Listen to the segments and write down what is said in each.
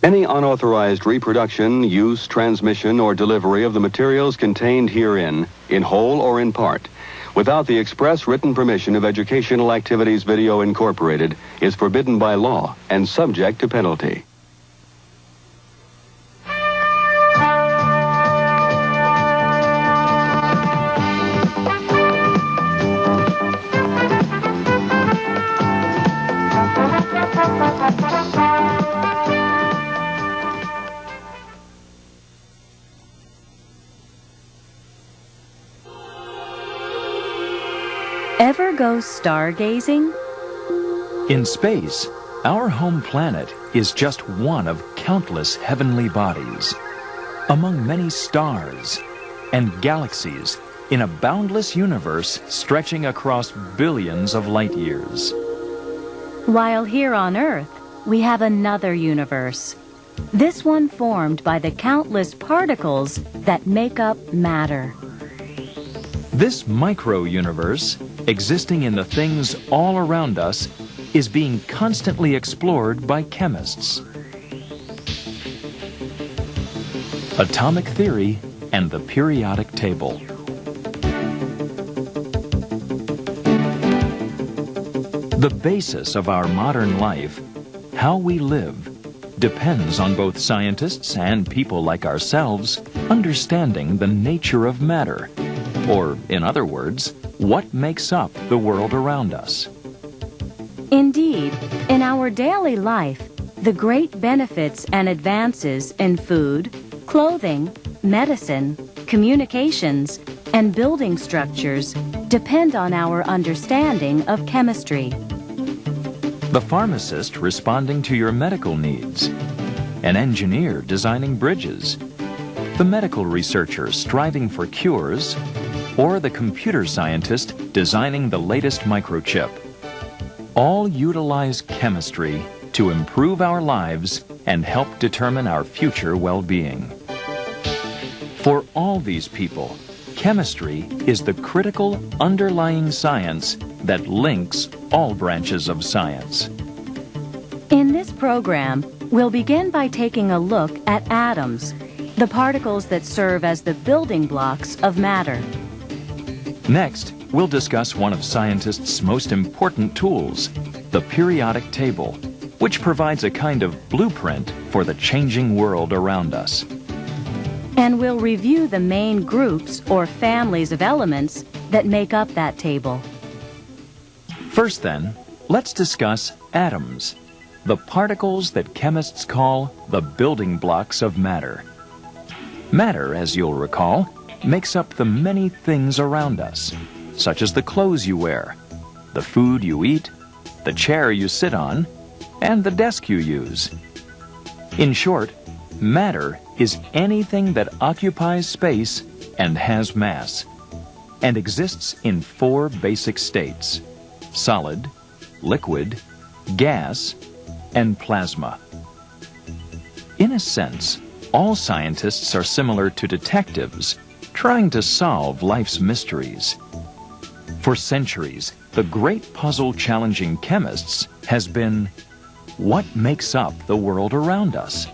Any unauthorized reproduction, use, transmission, or delivery of the materials contained herein, in whole or in part, without the express written permission of Educational Activities Video Incorporated, is forbidden by law and subject to penalty. Ever go stargazing? In space, our home planet is just one of countless heavenly bodies, among many stars and galaxies in a boundless universe stretching across billions of light years. While here on Earth, we have another universe. This one formed by the countless particles that make up matter. This micro-universe, existing in the things all around us, is being constantly explored by chemists. Atomic theory and the periodic table. The basis of our modern life, how we live, depends on both scientists and people like ourselves understanding the nature of matter, or, in other words, what makes up the world around us. Indeed, in our daily life, the great benefits and advances in food, clothing, medicine, communications, and building structures depend on our understanding of chemistry. The pharmacist responding to your medical needs, an engineer designing bridges, the medical researcher striving for cures, or the computer scientist designing the latest microchip. All utilize chemistry to improve our lives and help determine our future well-being. For all these people, chemistry is the critical underlying science that links all branches of science. In this program, we'll begin by taking a look at atoms, the particles that serve as the building blocks of matter. Next, we'll discuss one of scientists' most important tools, the periodic table, which provides a kind of blueprint for the changing world around us. And we'll review the main groups or families of elements that make up that table. First then, let's discuss atoms, the particles that chemists call the building blocks of matter. Matter, as you'll recall, makes up the many things around us, such as the clothes you wear, the food you eat, the chair you sit on, and the desk you use. In short, matter is anything that occupies space and has mass, and exists in four basic states: solid, liquid, gas, and plasma. In a sense, all scientists are similar to detectives trying to solve life's mysteries. For centuries, the great puzzle challenging chemists has been, what makes up the world around us?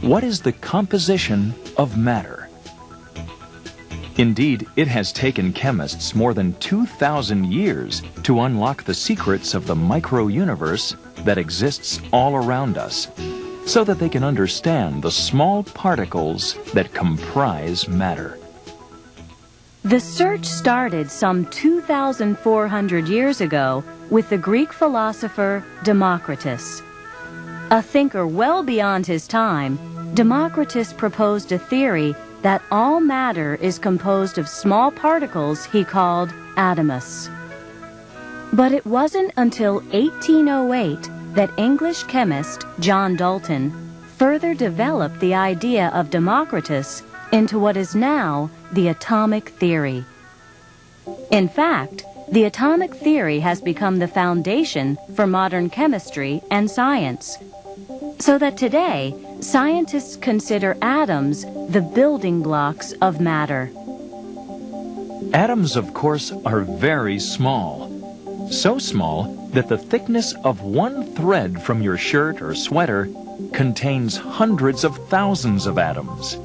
What is the composition of matter? Indeed, it has taken chemists more than 2,000 years to unlock the secrets of the micro-universe that exists all around us, so that they can understand the small particles that comprise matter. The search started some 2,400 years ago with the Greek philosopher Democritus. A thinker well beyond his time, Democritus proposed a theory that all matter is composed of small particles he called atomus. But it wasn't until 1808 that English chemist John Dalton further developed the idea of Democritus into what is now the atomic theory. In fact, the atomic theory has become the foundation for modern chemistry and science, so that today, scientists consider atoms the building blocks of matter. Atoms, of course, are very small. So small that the thickness of one thread from your shirt or sweater contains hundreds of thousands of atoms.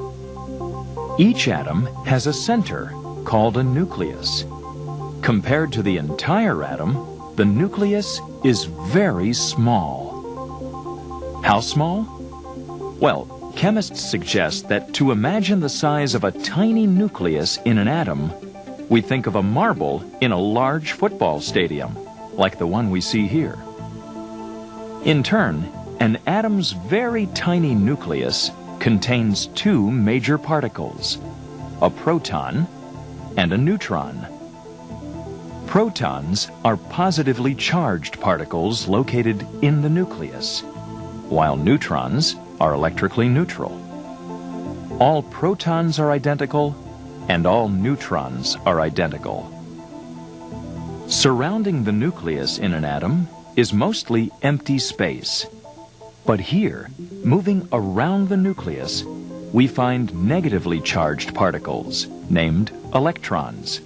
Each atom has a center called a nucleus. Compared to the entire atom, the nucleus is very small. How small? Well, chemists suggest that to imagine the size of a tiny nucleus in an atom, we think of a marble in a large football stadium, like the one we see here. In turn, an atom's very tiny nucleus contains two major particles, a proton and a neutron. Protons are positively charged particles located in the nucleus, while neutrons are electrically neutral. All protons are identical, and all neutrons are identical. Surrounding the nucleus in an atom is mostly empty space. But here, moving around the nucleus, we find negatively charged particles, named electrons.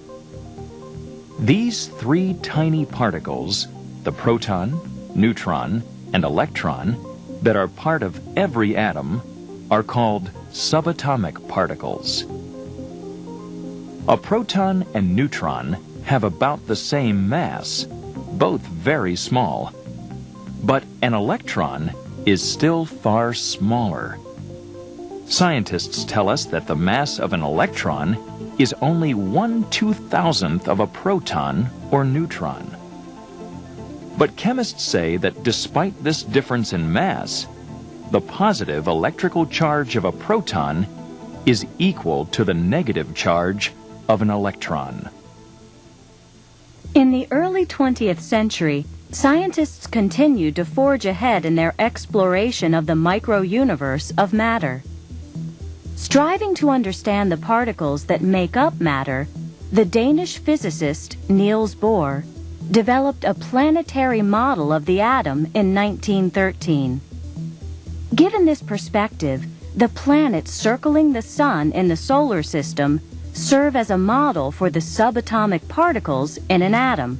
These three tiny particles, the proton, neutron, and electron, that are part of every atom, are called subatomic particles. A proton and neutron have about the same mass, both very small. But an electron is still far smaller. Scientists tell us that the mass of an electron is only 1/2000th of a proton or neutron. But chemists say that despite this difference in mass, the positive electrical charge of a proton is equal to the negative charge of an electron. In the early 20th century, scientists continued to forge ahead in their exploration of the micro-universe of matter. Striving to understand the particles that make up matter, the Danish physicist Niels Bohr developed a planetary model of the atom in 1913. Given this perspective, the planets circling the sun in the solar system serve as a model for the subatomic particles in an atom.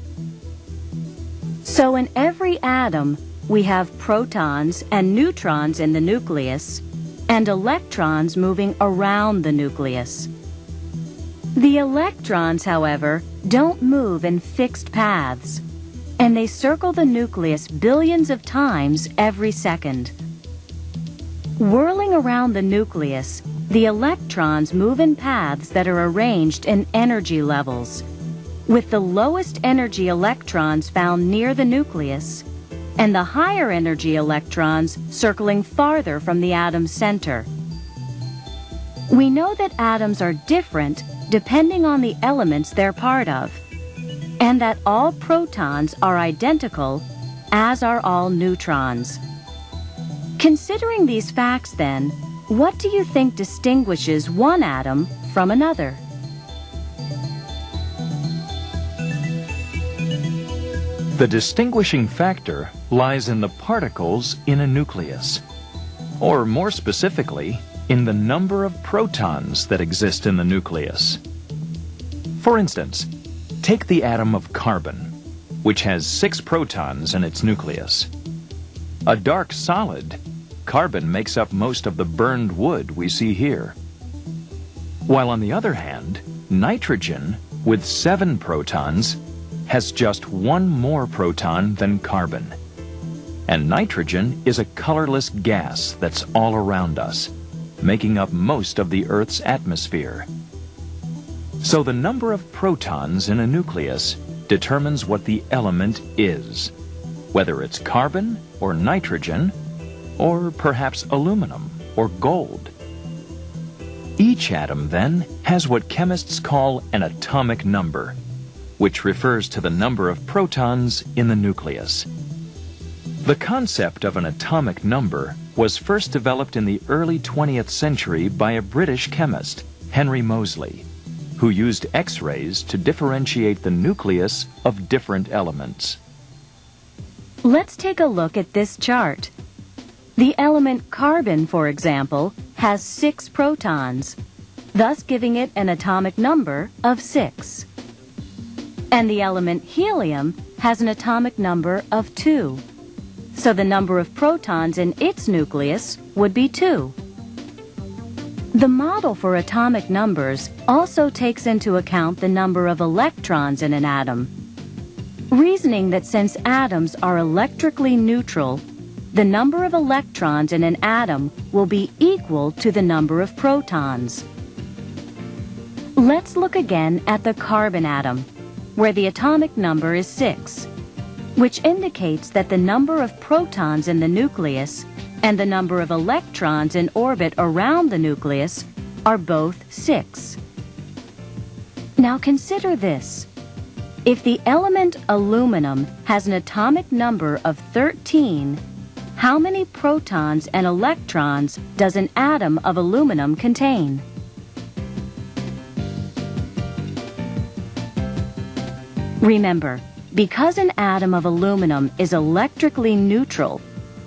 So in every atom, we have protons and neutrons in the nucleus, and electrons moving around the nucleus. The electrons, however, don't move in fixed paths, and they circle the nucleus billions of times every second. Whirling around the nucleus, the electrons move in paths that are arranged in energy levels, with the lowest energy electrons found near the nucleus, and the higher energy electrons circling farther from the atom's center. We know that atoms are different depending on the elements they're part of, and that all protons are identical, as are all neutrons. Considering these facts, then, what do you think distinguishes one atom from another? The distinguishing factor lies in the particles in a nucleus, or more specifically, in the number of protons that exist in the nucleus. For instance, take the atom of carbon, which has 6 protons in its nucleus. A dark solid, carbon makes up most of the burned wood we see here. While on the other hand, nitrogen, with 7 protons, has just 1 more proton than carbon. And nitrogen is a colorless gas that's all around us, making up most of the Earth's atmosphere. So the number of protons in a nucleus determines what the element is, whether it's carbon or nitrogen, or perhaps aluminum or gold. Each atom, then, has what chemists call an atomic number, which refers to the number of protons in the nucleus. The concept of an atomic number was first developed in the early 20th century by a British chemist, Henry Moseley, who used X-rays to differentiate the nucleus of different elements. Let's take a look at this chart. The element carbon, for example, has 6 protons, thus giving it an atomic number of 6. And the element helium has an atomic number of 2. so the number of protons in its nucleus would be 2. The model for atomic numbers also takes into account the number of electrons in an atom, reasoning that since atoms are electrically neutral, the number of electrons in an atom will be equal to the number of protons. Let's look again at the carbon atom, where the atomic number is 6, which indicates that the number of protons in the nucleus and the number of electrons in orbit around the nucleus are both 6. Now consider this. If the element aluminum has an atomic number of 13, how many protons and electrons does an atom of aluminum contain? Remember, because an atom of aluminum is electrically neutral,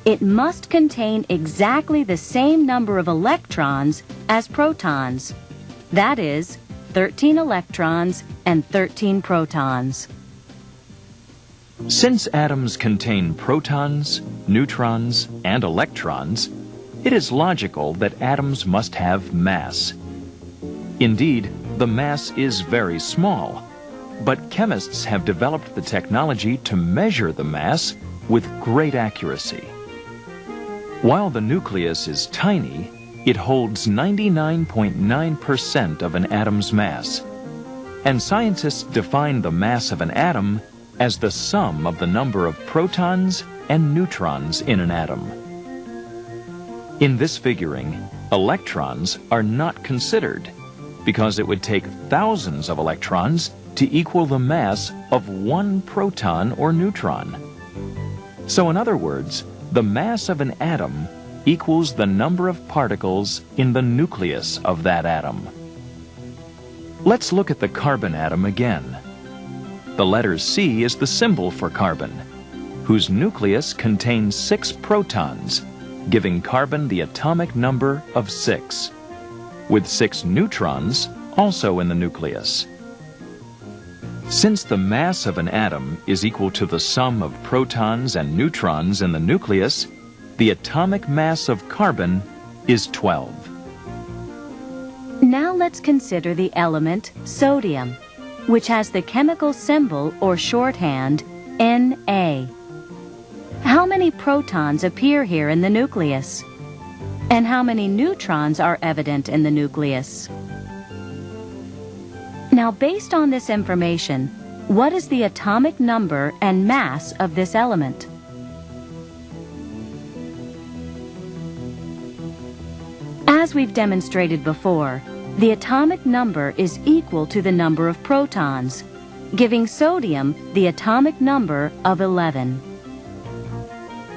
it must contain exactly the same number of electrons as protons. That is, 13 electrons and 13 protons. Since atoms contain protons, neutrons, and electrons, it is logical that atoms must have mass. Indeed, the mass is very small, but chemists have developed the technology to measure the mass with great accuracy. While the nucleus is tiny, it holds 99.9% of an atom's mass, and scientists define the mass of an atom as the sum of the number of protons and neutrons in an atom. In this figuring, electrons are not considered because it would take thousands of electrons to equal the mass of one proton or neutron. So in other words, the mass of an atom equals the number of particles in the nucleus of that atom. Let's look at the carbon atom again. The letter C is the symbol for carbon, whose nucleus contains 6 protons, giving carbon the atomic number of 6, with 6 neutrons also in the nucleus. Since the mass of an atom is equal to the sum of protons and neutrons in the nucleus, the atomic mass of carbon is 12. Now let's consider the element sodium, which has the chemical symbol or shorthand Na. How many protons appear here in the nucleus? And how many neutrons are evident in the nucleus? Now, based on this information, what is the atomic number and mass of this element? As we've demonstrated before, the atomic number is equal to the number of protons, giving sodium the atomic number of 11.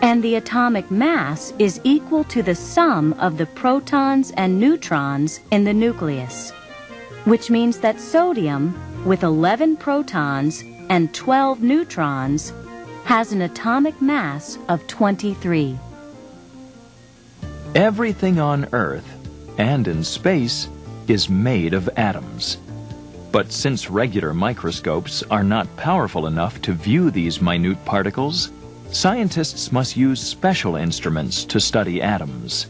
And the atomic mass is equal to the sum of the protons and neutrons in the nucleus, which means that sodium, with 11 protons and 12 neutrons, has an atomic mass of 23. Everything on Earth and in space is made of atoms. But since regular microscopes are not powerful enough to view these minute particles, scientists must use special instruments to study atoms.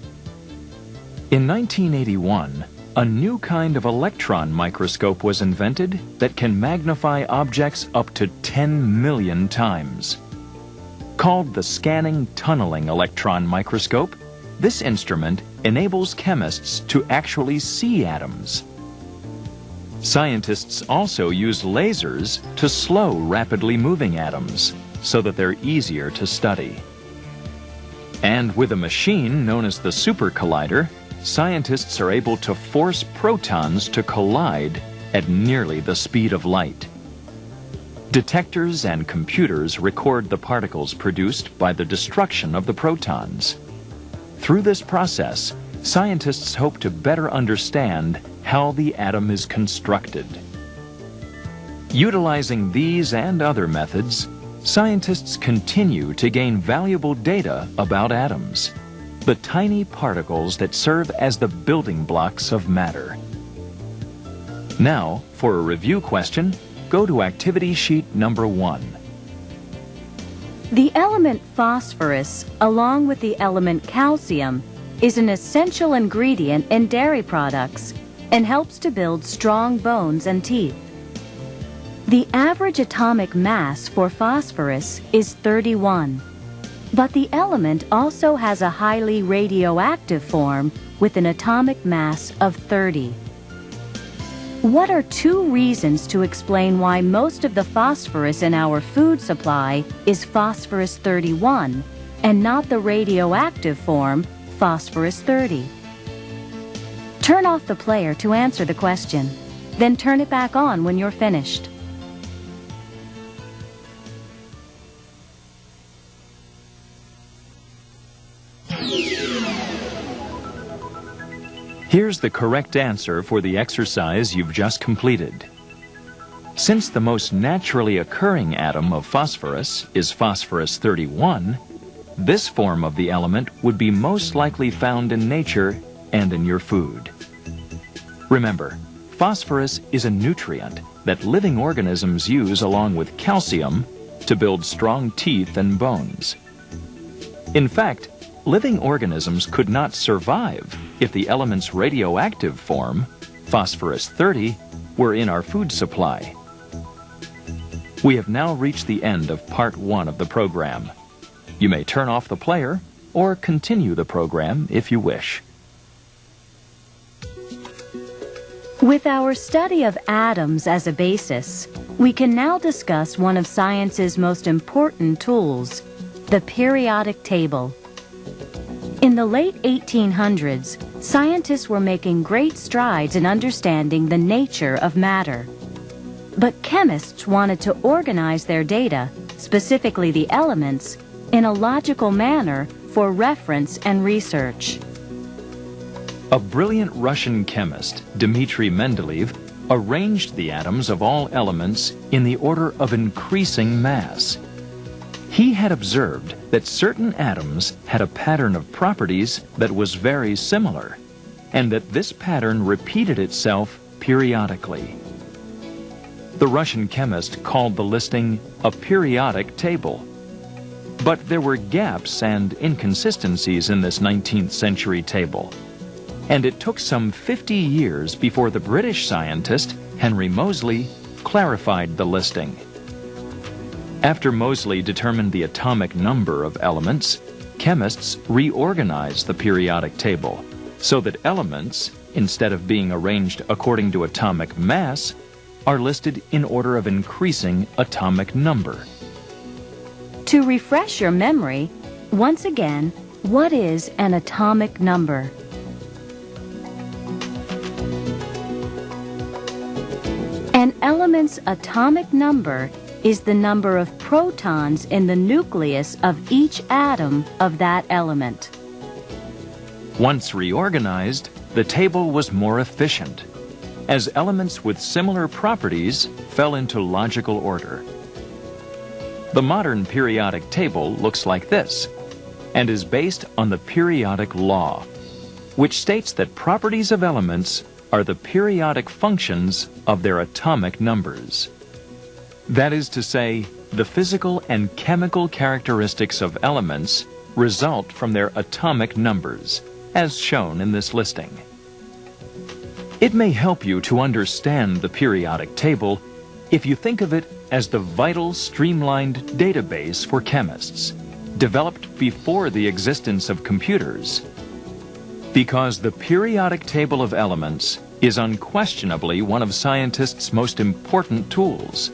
In 1981, a new kind of electron microscope was invented that can magnify objects up to 10 million times. Called the Scanning Tunneling Electron Microscope, this instrument enables chemists to actually see atoms. Scientists also use lasers to slow rapidly moving atoms so that they're easier to study. And with a machine known as the Super Collider, scientists are able to force protons to collide at nearly the speed of light. Detectors and computers record the particles produced by the destruction of the protons. Through this process, scientists hope to better understand how the atom is constructed. Utilizing these and other methods, scientists continue to gain valuable data about atoms, the tiny particles that serve as the building blocks of matter. Now, for a review question, go to Activity Sheet number 1. The element phosphorus, along with the element calcium, is an essential ingredient in dairy products and helps to build strong bones and teeth. The average atomic mass for phosphorus is 31, but the element also has a highly radioactive form with an atomic mass of 30. What are two reasons to explain why most of the phosphorus in our food supply is phosphorus 31 and not the radioactive form phosphorus 30? Turn off the player to answer the question, then turn it back on when you're finished. Here's the correct answer for the exercise you've just completed. Since the most naturally occurring atom of phosphorus is phosphorus 31, this form of the element would be most likely found in nature and in your food. Remember, phosphorus is a nutrient that living organisms use along with calcium to build strong teeth and bones. In fact, living organisms could not survive if the element's radioactive form, phosphorus 30, were in our food supply. We have now reached the end of part 1 of the program. You may turn off the player or continue the program if you wish. With our study of atoms as a basis, we can now discuss one of science's most important tools, the periodic table. In the late 1800s, scientists were making great strides in understanding the nature of matter. But chemists wanted to organize their data, specifically the elements, in a logical manner for reference and research. A brilliant Russian chemist, Dmitry Mendeleev, arranged the atoms of all elements in the order of increasing mass. He had observed that certain atoms had a pattern of properties that was very similar, and that this pattern repeated itself periodically. The Russian chemist called the listing a periodic table. But there were gaps and inconsistencies in this 19th century table, and it took some 50 years before the British scientist Henry Moseley clarified the listing. After Moseley determined the atomic number of elements, chemists reorganized the periodic table so that elements, instead of being arranged according to atomic mass, are listed in order of increasing atomic number. To refresh your memory, once again, what is an atomic number? An element's atomic number is the number of protons in the nucleus of each atom of that element. Once reorganized, the table was more efficient, as elements with similar properties fell into logical order. The modern periodic table looks like this, and is based on the periodic law, which states that properties of elements are the periodic functions of their atomic numbers. That is to say, the physical and chemical characteristics of elements result from their atomic numbers, as shown in this listing. It may help you to understand the periodic table if you think of it as the vital streamlined database for chemists, developed before the existence of computers. Because the periodic table of elements is unquestionably one of scientists' most important tools,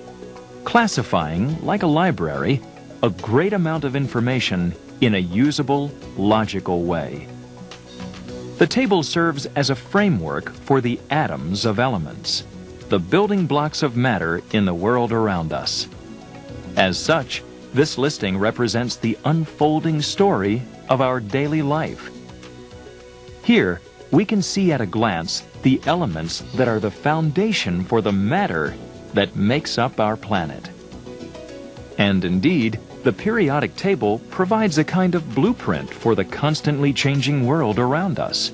classifying, like a library, a great amount of information in a usable, logical way. The table serves as a framework for the atoms of elements, the building blocks of matter in the world around us. As such, this listing represents the unfolding story of our daily life. Here, we can see at a glance the elements that are the foundation for the matter that makes up our planet. And indeed, the periodic table provides a kind of blueprint for the constantly changing world around us,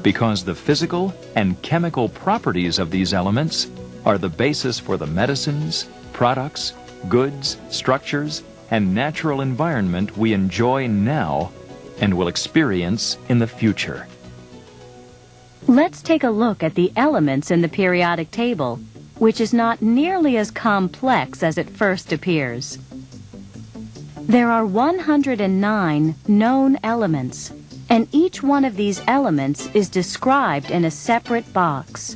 because the physical and chemical properties of these elements are the basis for the medicines, products, goods, structures, and natural environment we enjoy now and will experience in the future. Let's take a look at the elements in the periodic table, which is not nearly as complex as it first appears. There are 109 known elements, and each one of these elements is described in a separate box.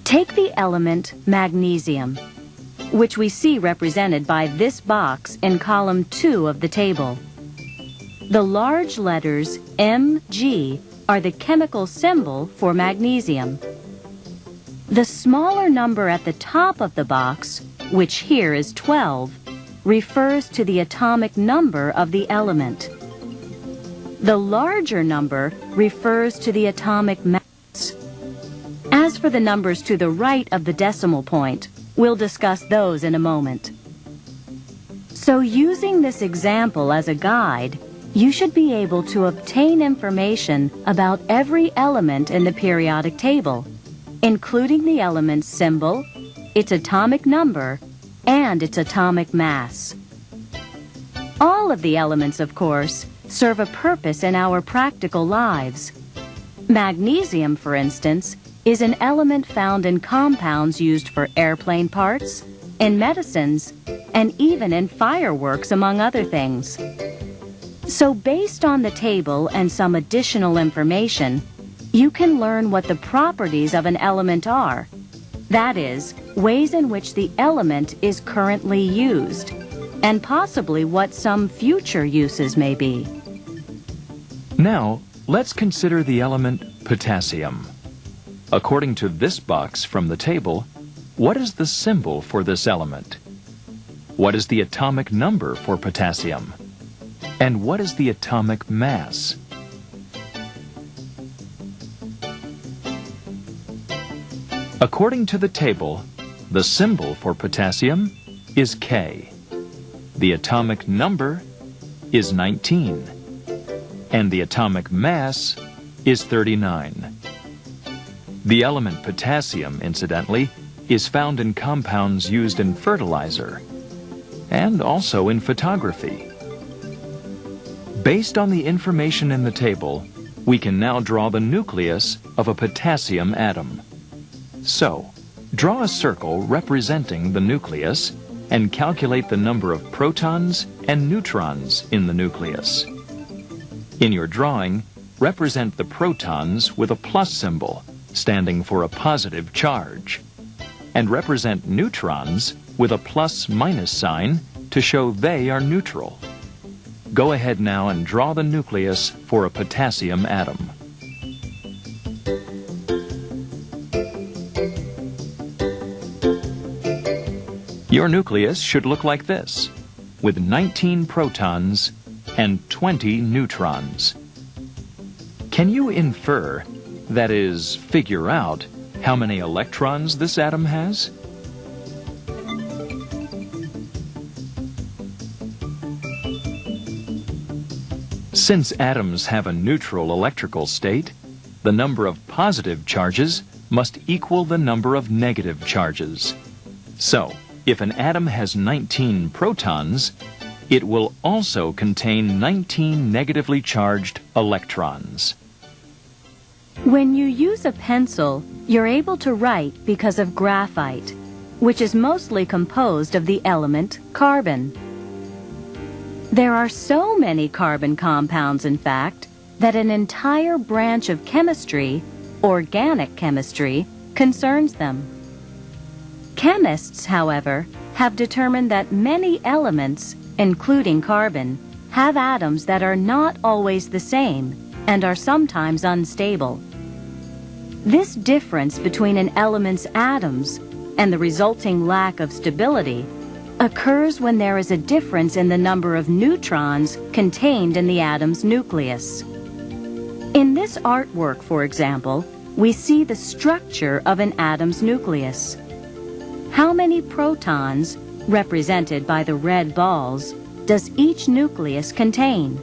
Take the element magnesium, which we see represented by this box in column 2 of the table. The large letters Mg are the chemical symbol for magnesium. The smaller number at the top of the box, which here is 12, refers to the atomic number of the element. The larger number refers to the atomic mass. As for the numbers to the right of the decimal point, we'll discuss those in a moment. So using this example as a guide, you should be able to obtain information about every element in the periodic table, including the element's symbol, its atomic number, and its atomic mass. All of the elements, of course, serve a purpose in our practical lives. Magnesium, for instance, is an element found in compounds used for airplane parts, in medicines, and even in fireworks, among other things. So based on the table and some additional information, you can learn what the properties of an element are. That is, ways in which the element is currently used, and possibly what some future uses may be. Now, let's consider the element potassium. According to this box from the table, what is the symbol for this element? What is the atomic number for potassium? And what is the atomic mass? According to the table, the symbol for potassium is K. The atomic number is 19. And the atomic mass is 39. The element potassium, incidentally, is found in compounds used in fertilizer and also in photography. Based on the information in the table, we can now draw the nucleus of a potassium atom. So, draw a circle representing the nucleus and calculate the number of protons and neutrons in the nucleus. In your drawing, represent the protons with a plus symbol, standing for a positive charge, and represent neutrons with a plus-minus sign to show they are neutral. Go ahead now and draw the nucleus for a potassium atom. Your nucleus should look like this, with 19 protons and 20 neutrons. Can you infer, that is, figure out, how many electrons this atom has? Since atoms have a neutral electrical state, the number of positive charges must equal the number of negative charges. So, if an atom has 19 protons, it will also contain 19 negatively charged electrons. When you use a pencil, you're able to write because of graphite, which is mostly composed of the element carbon. There are so many carbon compounds, in fact, that an entire branch of chemistry, organic chemistry, concerns them. Chemists, however, have determined that many elements, including carbon, have atoms that are not always the same and are sometimes unstable. This difference between an element's atoms and the resulting lack of stability occurs when there is a difference in the number of neutrons contained in the atom's nucleus. In this artwork, for example, we see the structure of an atom's nucleus. How many protons, represented by the red balls, does each nucleus contain?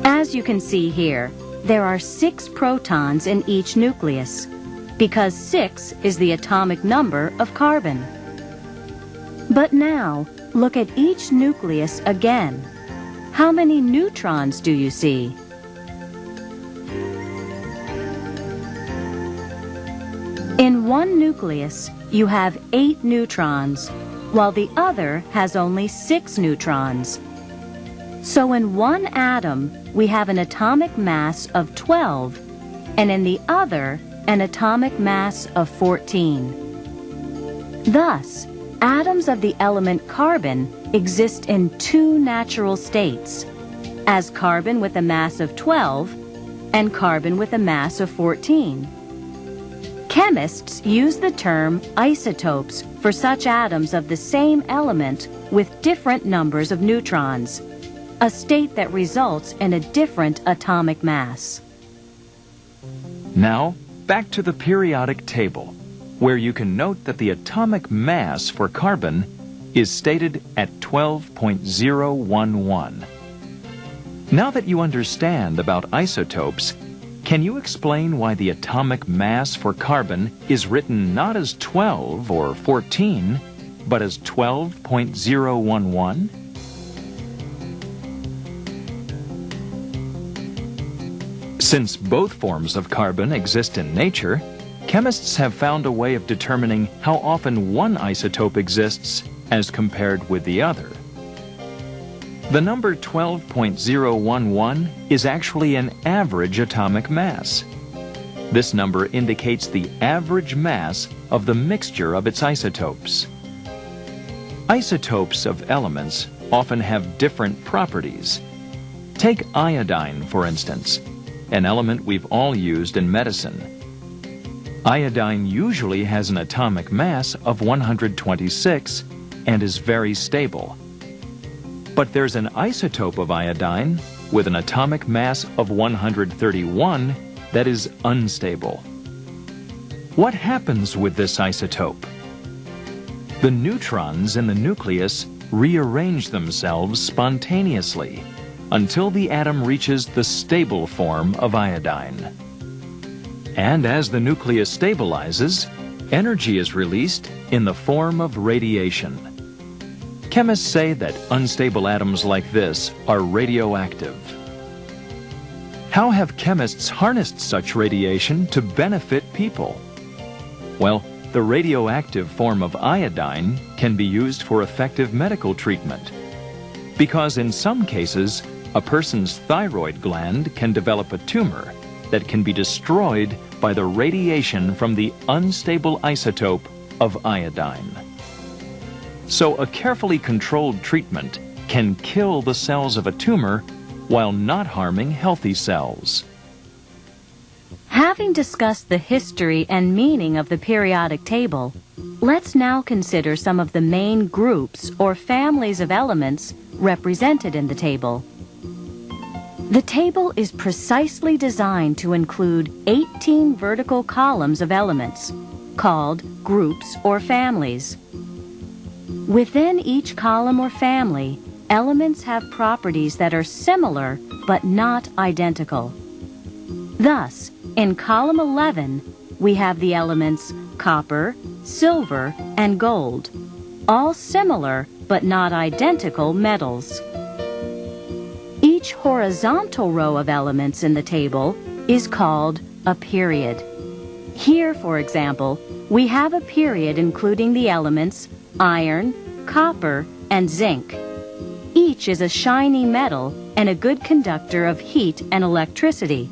As you can see here, there are 6 protons in each nucleus. because 6 is the atomic number of carbon. But now, look at each nucleus again. How many neutrons do you see? In one nucleus, you have 8 neutrons, while the other has only 6 neutrons. So in one atom, we have an atomic mass of 12, and in the other, an atomic mass of 14. Thus, atoms of the element carbon exist in 2 natural states, as carbon with a mass of 12 and carbon with a mass of 14. Chemists use the term isotopes for such atoms of the same element with different numbers of neutrons, a state that results in a different atomic mass. Now, back to the periodic table, where you can note that the atomic mass for carbon is stated at 12.011. Now that you understand about isotopes, can you explain why the atomic mass for carbon is written not as 12 or 14, but as 12.011? Since both forms of carbon exist in nature, chemists have found a way of determining how often one isotope exists as compared with the other. The number 12.011 is actually an average atomic mass. This number indicates the average mass of the mixture of its isotopes. Isotopes of elements often have different properties. Take iodine, for instance, an element we've all used in medicine. Iodine usually has an atomic mass of 126 and is very stable. But there's an isotope of iodine with an atomic mass of 131 that is unstable. What happens with this isotope? The neutrons in the nucleus rearrange themselves spontaneously until the atom reaches the stable form of iodine. And as the nucleus stabilizes, energy is released in the form of radiation. Chemists say that unstable atoms like this are radioactive. How have chemists harnessed such radiation to benefit people? Well, the radioactive form of iodine can be used for effective medical treatment, because in some cases, a person's thyroid gland can develop a tumor that can be destroyed by the radiation from the unstable isotope of iodine. So a carefully controlled treatment can kill the cells of a tumor while not harming healthy cells. Having discussed the history and meaning of the periodic table, let's now consider some of the main groups or families of elements represented in the table. The table is precisely designed to include 18 vertical columns of elements, called groups or families. Within each column or family, elements have properties that are similar but not identical. Thus, in column 11, we have the elements copper, silver, and gold, all similar but not identical metals. Each horizontal row of elements in the table is called a period. Here, for example, we have a period including the elements iron, copper, and zinc. Each is a shiny metal and a good conductor of heat and electricity.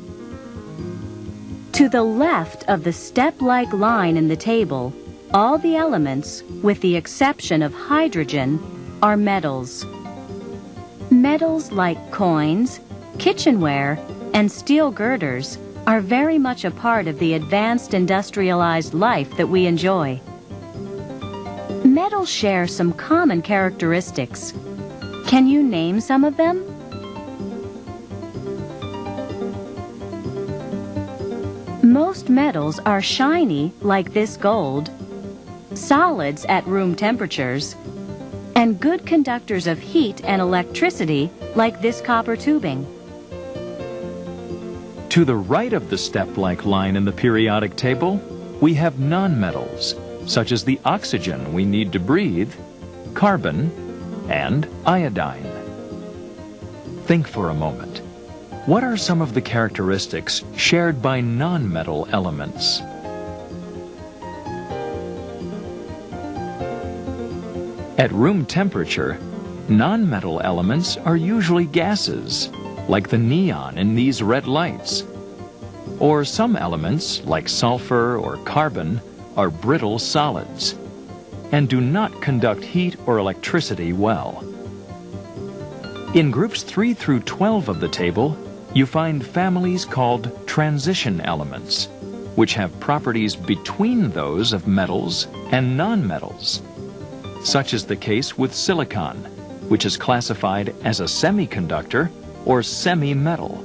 To the left of the step-like line in the table, all the elements, with the exception of hydrogen, are metals. Metals like coins, kitchenware, and steel girders are very much a part of the advanced industrialized life that we enjoy. Metals share some common characteristics. Can you name some of them? Most metals are shiny, like this gold, solids at room temperatures, and good conductors of heat and electricity, like this copper tubing. To the right of the step-like line in the periodic table, we have nonmetals, such as the oxygen we need to breathe, carbon, and iodine. Think for a moment. What are some of the characteristics shared by nonmetal elements? At room temperature, nonmetal elements are usually gases, like the neon in these red lights. Or some elements, like sulfur or carbon, are brittle solids and do not conduct heat or electricity well. In groups 3 through 12 of the table, you find families called transition elements, which have properties between those of metals and nonmetals. Such is the case with silicon, which is classified as a semiconductor or semi-metal.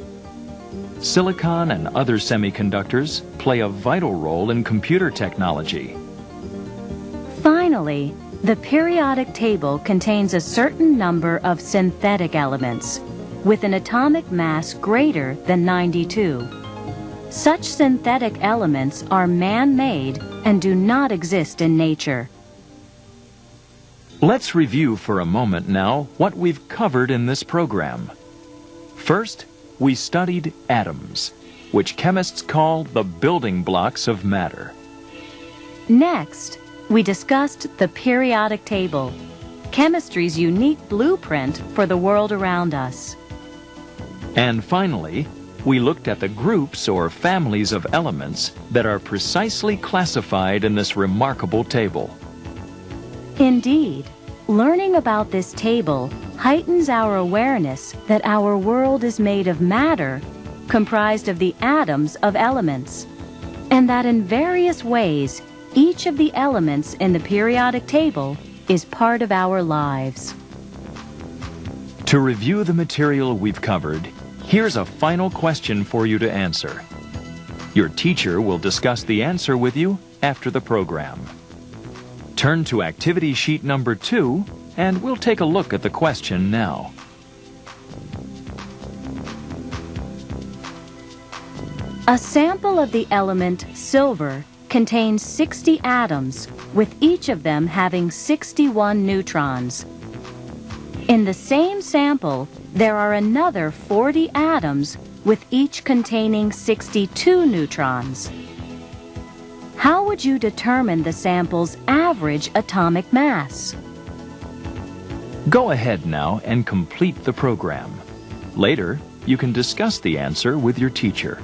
Silicon and other semiconductors play a vital role in computer technology. Finally, the periodic table contains a certain number of synthetic elements with an atomic mass greater than 92. Such synthetic elements are man-made and do not exist in nature. Let's review for a moment now what we've covered in this program. First, we studied atoms, which chemists call the building blocks of matter. Next, we discussed the periodic table, chemistry's unique blueprint for the world around us. And finally, we looked at the groups or families of elements that are precisely classified in this remarkable table. Indeed, learning about this table heightens our awareness that our world is made of matter comprised of the atoms of elements, and that in various ways each of the elements in the periodic table is part of our lives. To review the material we've covered, here's a final question for you to answer. Your teacher will discuss the answer with you after the program. Turn to activity sheet number 2, and we'll take a look at the question now. A sample of the element silver contains 60 atoms, with each of them having 61 neutrons. In the same sample, there are another 40 atoms, with each containing 62 neutrons. How would you determine the sample's average atomic mass? Go ahead now and complete the program. Later, you can discuss the answer with your teacher.